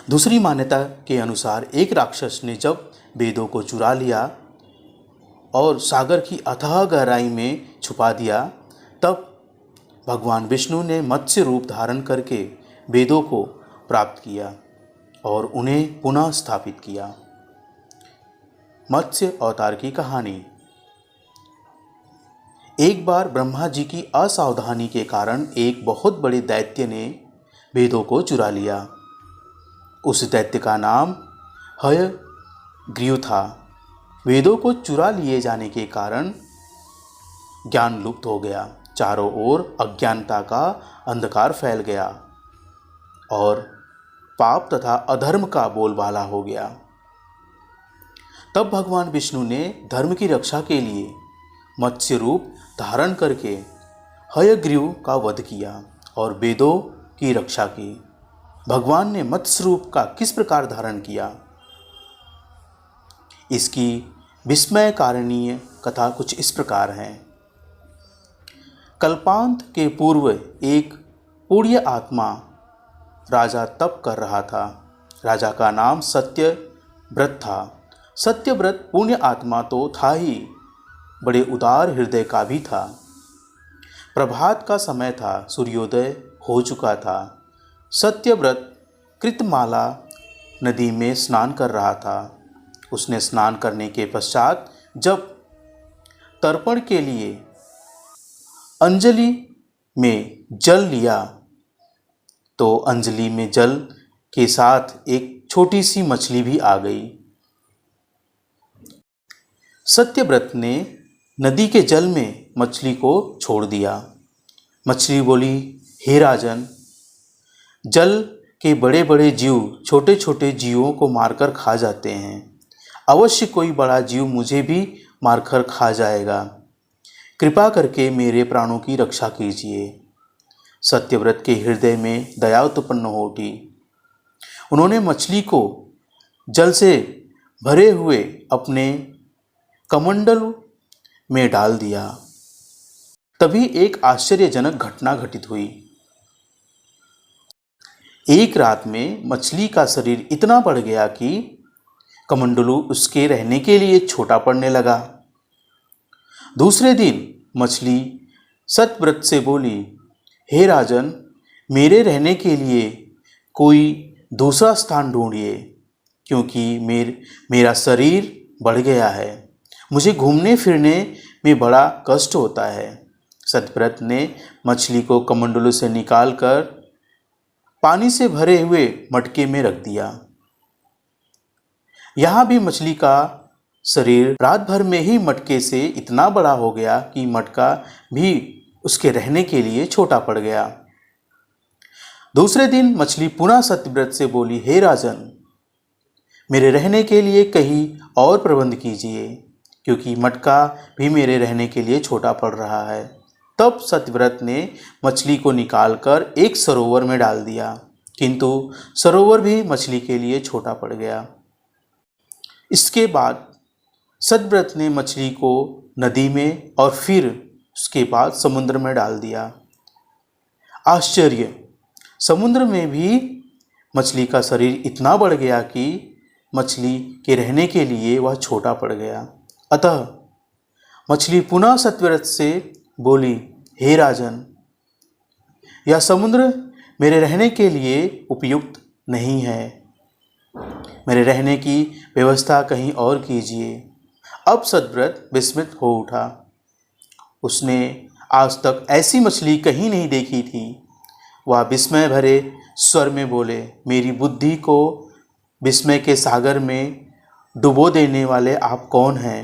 दूसरी मान्यता के अनुसार एक राक्षस ने जब वेदों को चुरा लिया और सागर की अथाह गहराई में छुपा दिया, तब भगवान विष्णु ने मत्स्य रूप धारण करके वेदों को प्राप्त किया और उन्हें पुनः स्थापित किया। मत्स्य अवतार की कहानी। एक बार ब्रह्मा जी की असावधानी के कारण एक बहुत बड़े दैत्य ने वेदों को चुरा लिया। उस दैत्य का नाम हयग्रीव था। वेदों को चुरा लिए जाने के कारण ज्ञान लुप्त हो गया, चारों ओर अज्ञानता का अंधकार फैल गया और पाप तथा अधर्म का बोलबाला हो गया। तब भगवान विष्णु ने धर्म की रक्षा के लिए मत्स्य रूप धारण करके हयग्रीव का वध किया और वेदों की रक्षा की। भगवान ने मत्स्य रूप का किस प्रकार धारण किया, इसकी विस्मयकारणीय कथा कुछ इस प्रकार है। कल्पांत के पूर्व एक पुण्य आत्मा राजा तप कर रहा था। राजा का नाम सत्यव्रत था। सत्यव्रत पुण्य आत्मा तो था ही, बड़े उदार हृदय का भी था। प्रभात का समय था, सूर्योदय हो चुका था। सत्यव्रत कृतमाला नदी में स्नान कर रहा था। उसने स्नान करने के पश्चात जब तर्पण के लिए अंजलि में जल लिया तो अंजलि में जल के साथ एक छोटी सी मछली भी आ गई। सत्यव्रत ने नदी के जल में मछली को छोड़ दिया। मछली बोली, हे राजन, जल के बड़े बड़े जीव छोटे छोटे जीवों को मारकर खा जाते हैं। अवश्य कोई बड़ा जीव मुझे भी मारकर खा जाएगा। कृपा करके मेरे प्राणों की रक्षा कीजिए। सत्यव्रत के हृदय में दया उत्पन्न हो उठी। उन्होंने मछली को जल से भरे हुए अपने कमंडल में डाल दिया। तभी एक आश्चर्यजनक घटना घटित हुई। एक रात में मछली का शरीर इतना बढ़ गया कि कमंडलू उसके रहने के लिए छोटा पड़ने लगा। दूसरे दिन मछली सत्यव्रत से बोली, हे राजन, मेरे रहने के लिए कोई दूसरा स्थान ढूंढिए, क्योंकि मेरा शरीर बढ़ गया है। मुझे घूमने फिरने में बड़ा कष्ट होता है। सत्यव्रत ने मछली को कमंडलू से निकालकर पानी से भरे हुए मटके में रख दिया। यहाँ भी मछली का शरीर रात भर में ही मटके से इतना बड़ा हो गया कि मटका भी उसके रहने के लिए छोटा पड़ गया। दूसरे दिन मछली पुनः सत्यव्रत से बोली, हे राजन, मेरे रहने के लिए कहीं और प्रबंध कीजिए, क्योंकि मटका भी मेरे रहने के लिए छोटा पड़ रहा है। तब सत्यव्रत ने मछली को निकालकर एक सरोवर में डाल दिया, किंतु सरोवर भी मछली के लिए छोटा पड़ गया। इसके बाद सत्यव्रत ने मछली को नदी में और फिर उसके बाद समुद्र में डाल दिया। आश्चर्य! समुद्र में भी मछली का शरीर इतना बढ़ गया कि मछली के रहने के लिए वह छोटा पड़ गया। अतः मछली पुनः सत्यव्रत से बोली, हे राजन, यह समुद्र मेरे रहने के लिए उपयुक्त नहीं है। मेरे रहने की व्यवस्था कहीं और कीजिए। अब सत्यव्रत विस्मित हो उठा। उसने आज तक ऐसी मछली कहीं नहीं देखी थी। वह विस्मय भरे स्वर में बोले, मेरी बुद्धि को विस्मय के सागर में डुबो देने वाले आप कौन हैं?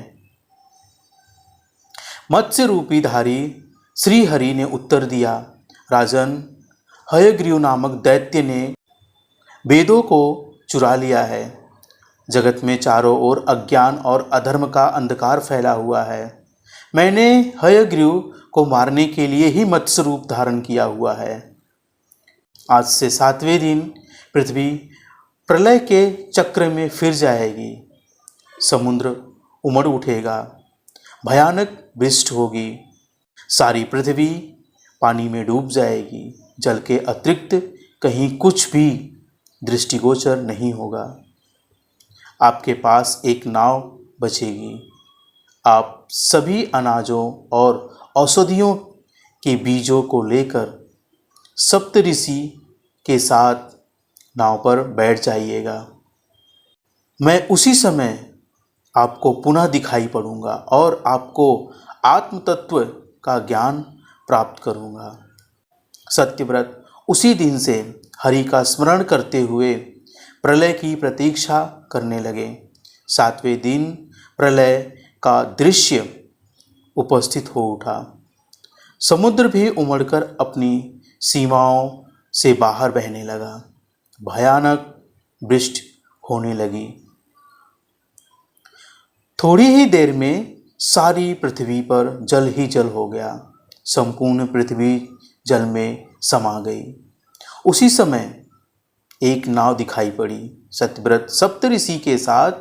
मत्स्य रूपी धारी श्री हरि ने उत्तर दिया, राजन, हयग्रीव नामक दैत्य ने वेदों को चुरा लिया है। जगत में चारों ओर अज्ञान और अधर्म का अंधकार फैला हुआ है। मैंने हयग्रीव को मारने के लिए ही मत्स्य रूप धारण किया हुआ है। आज से 7वें दिन पृथ्वी प्रलय के चक्र में फिर जाएगी। समुद्र उमड़ उठेगा, भयानक वृष्टि होगी, सारी पृथ्वी पानी में डूब जाएगी। जल के अतिरिक्त कहीं कुछ भी दृष्टिगोचर नहीं होगा। आपके पास एक नाव बचेगी। आप सभी अनाजों और औषधियों के बीजों को लेकर सप्तऋषि के साथ नाव पर बैठ जाइएगा। मैं उसी समय आपको पुनः दिखाई पड़ूंगा और आपको आत्म तत्व का ज्ञान प्राप्त करूंगा। सत्यव्रत उसी दिन से हरि का स्मरण करते हुए प्रलय की प्रतीक्षा करने लगे। 7वें दिन प्रलय का दृश्य उपस्थित हो उठा। समुद्र भी उमड़कर अपनी सीमाओं से बाहर बहने लगा। भयानक वृष्टि होने लगी। थोड़ी ही देर में सारी पृथ्वी पर जल ही जल हो गया। संपूर्ण पृथ्वी जल में समा गई। उसी समय एक नाव दिखाई पड़ी। सत्यव्रत सप्तऋषि के साथ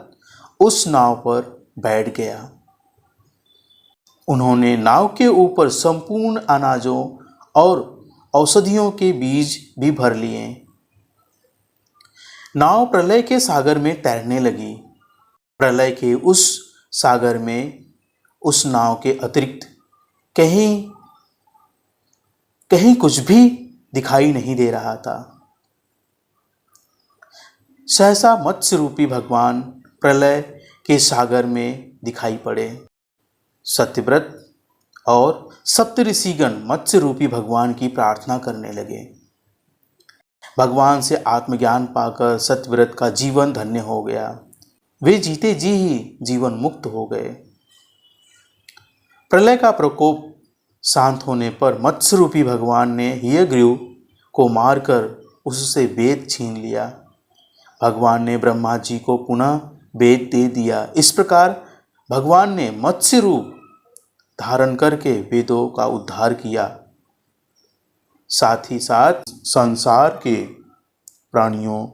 उस नाव पर बैठ गया। उन्होंने नाव के ऊपर संपूर्ण अनाजों और औषधियों के बीज भी भर लिए। नाव प्रलय के सागर में तैरने लगी। प्रलय के उस सागर में उस नाव के अतिरिक्त कहीं कुछ भी दिखाई नहीं दे रहा था। सहसा मत्स्य रूपी भगवान प्रलय के सागर में दिखाई पड़े। सत्यव्रत और सप्तऋषिगण मत्स्य रूपी भगवान की प्रार्थना करने लगे। भगवान से आत्मज्ञान पाकर सत्यव्रत का जीवन धन्य हो गया। वे जीते जी ही जीवन मुक्त हो गए। प्रलय का प्रकोप शांत होने पर मत्स्य रूपी भगवान ने हयग्रीव को मारकर उससे वेद छीन लिया। भगवान ने ब्रह्मा जी को पुनः वेद दे दिया। इस प्रकार भगवान ने मत्स्य रूप धारण करके वेदों का उद्धार किया, साथ ही साथ संसार के प्राणियों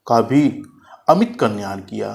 का भी अमित कल्याण किया।